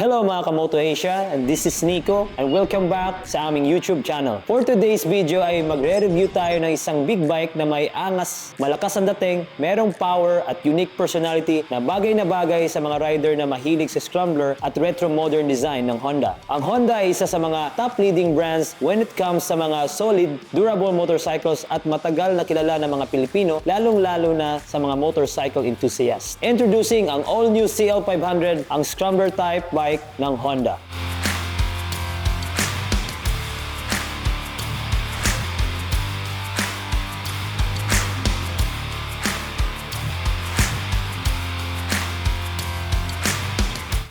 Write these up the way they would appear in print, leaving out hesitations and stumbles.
Hello mga ka-Moto-Asia, and this is Nico and welcome back sa aming YouTube channel. For today's video ay magre-review tayo ng isang big bike na may angas, malakas ang dating, merong power at unique personality na bagay sa mga rider na mahilig sa scrambler at retro modern design ng Honda. Ang Honda ay isa sa mga top leading brands when it comes sa mga solid, durable motorcycles at matagal na kilala ng mga Pilipino, lalong-lalo na sa mga motorcycle enthusiasts. Introducing ang all-new CL500, ang scrambler type bike ng Honda.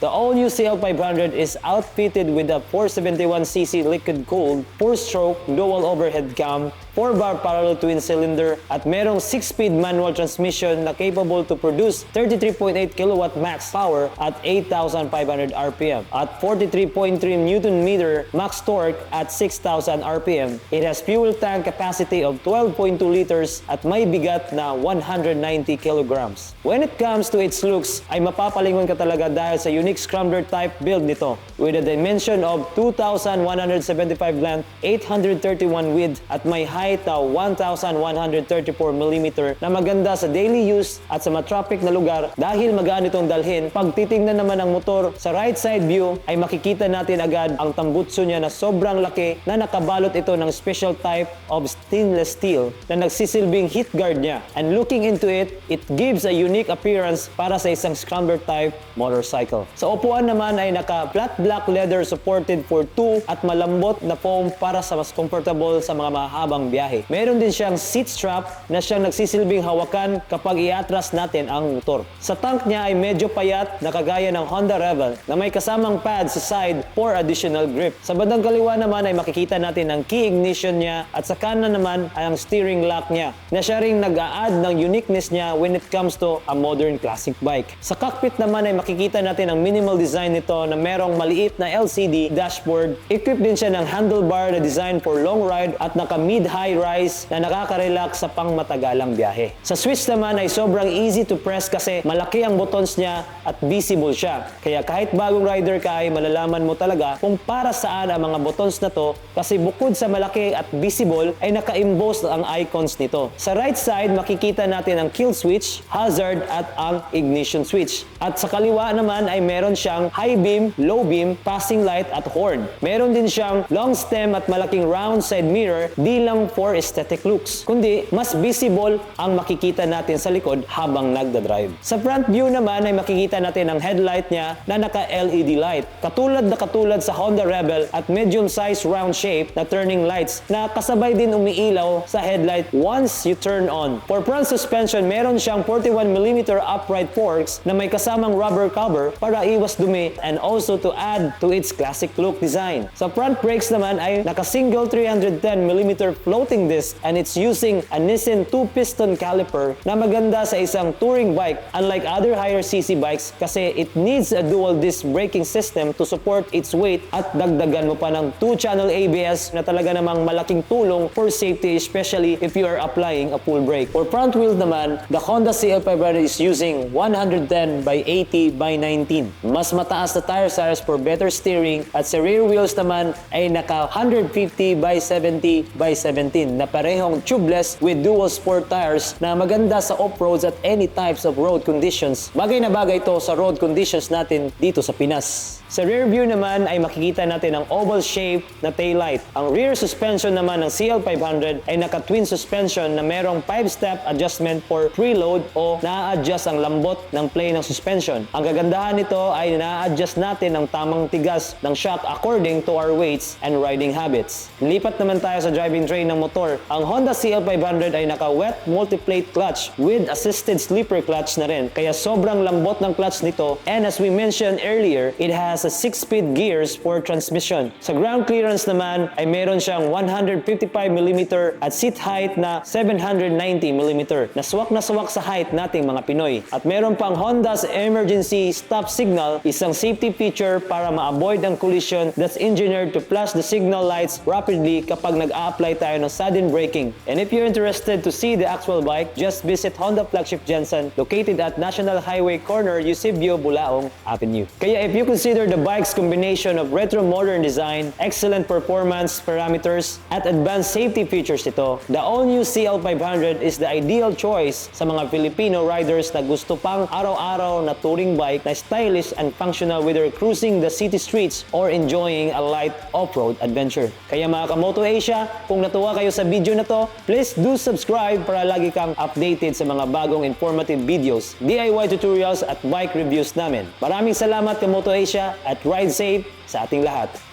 The all-new CL500 is outfitted with a 471cc liquid-cooled, 4-stroke, dual overhead cam, 4-bar parallel twin-cylinder, at merong 6-speed manual transmission na capable to produce 33.8 kilowatt max power at 8,500 RPM. At 43.3 Nm max torque at 6,000 RPM. It has fuel tank capacity of 12.2 liters at may bigat na 190 kilograms. When it comes to its looks, ay mapapalingon ka talaga dahil sa unique scrambler type build nito with a dimension of 2,175 length, 831 width at may height na 1,134mm na maganda sa daily use at sa matraffic na lugar dahil magaan itong dalhin. Pag titingnan naman ang motor sa right side view ay makikita natin agad ang tambutso niya na sobrang laki na nakabalot ito ng special type of stainless steel na nagsisilbing heat guard niya. And looking into it, it gives a unique appearance para sa isang scrambler type motorcycle. Sa upuan naman ay naka flat black leather supported for 2 at malambot na foam para sa mas comfortable sa mga mahabang biyahe. Meron din siyang seat strap na siyang nagsisilbing hawakan kapag iatras natin ang motor. Sa tank niya ay medyo payat na kagaya ng Honda Rebel na may kasamang pad sa side for additional grip. Sa bandang kaliwa naman ay makikita natin ang key ignition niya at sa kanan naman ay ang steering lock niya na siya ring nag-a-add ng uniqueness niya when it comes to a modern classic bike. Sa cockpit naman ay makikita natin ang minimal design nito na merong maliit na LCD dashboard. Equipped din siya ng handlebar na design for long ride at naka mid-high rise na nakaka-relax sa pangmatagalang biyahe. Sa switch naman ay sobrang easy to press kasi malaki ang buttons niya at visible siya. Kaya kahit bagong rider ka ay malalaman mo talaga kung para saan ang mga buttons na to kasi bukod sa malaki at visible ay naka-emboss ang icons nito. Sa right side makikita natin ang kill switch, hazard at ang ignition switch. At sa kaliwa naman ay meron siyang high beam, low beam, passing light at horn. Meron din siyang long stem at malaking round side mirror, di lang for aesthetic looks, kundi mas visible ang makikita natin sa likod habang nagdadrive. Sa front view naman ay makikita natin ang headlight niya na naka-LED light. Katulad sa Honda Rebel at medium size round shape na turning lights na kasabay din umiilaw sa headlight once you turn on. For front suspension, meron siyang 41mm upright forks na may kasamang rubber cover para iwas dumi and also to add to its classic look design. Sa front brakes naman ay naka-single 310mm floating disc and it's using a Nissan 2-piston caliper na maganda sa isang touring bike unlike other higher cc bikes kasi it needs a dual disc braking system to support its weight at dagdagan mo pa ng 2-channel ABS na talaga namang malaking tulong for safety especially if you are applying a full brake. For front wheels naman, the Honda CL500 is using 110 by 80 by 19. Mas mataas na tire size for better steering at sa rear wheels naman ay naka 150 by 70 by 17 na parehong tubeless with dual sport tires na maganda sa off-roads at any types of road conditions. Bagay na bagay ito sa road conditions natin dito sa Pinas. Sa rear view naman ay makikita natin ang oval shape na taillight. Ang rear suspension naman ng CL500 ay naka-twin suspension na merong 5-step adjustment for preload o na-adjust ang lambot ng play ng suspension. Ang kagandahan nito ay na-adjust natin ang tamang tigas ng shock according to our weights and riding habits. Lipat naman tayo sa driving tray ng motor. Ang Honda CL500 ay naka-wet multi-plate clutch with assisted slipper clutch na rin. Kaya sobrang lambot ng clutch nito and as we mentioned earlier, it has a 6-speed gears for transmission. Sa ground clearance naman ay meron siyang 155mm at seat height na 790mm na swak sa height nating mga Pinoy. At meron pang Honda's emergency stop signal, isang safety feature para ma-avoid ang collision that's engineered to flash the signal lights rapidly kapag nag-a-apply tayo ng sudden braking. And if you're interested to see the actual bike, just visit Honda Flagship Gensan located at National Highway Corner, Eusebio, Bulaong Avenue. Kaya if you consider the bike's combination of retro-modern design, excellent performance parameters, at advanced safety features ito, the all-new CL500 is the ideal choice sa mga Filipino riders na gusto pang araw-araw na touring bike na stylish and functional whether cruising the city streets or enjoying a light off-road adventure. Kaya mga ka-Moto-Asia, kung natuwa kayo sa video na to, please do subscribe para lagi kang updated sa mga bagong informative videos, DIY tutorials at bike reviews namin. Maraming salamat ka Moto-Asia at ride safe sa ating lahat.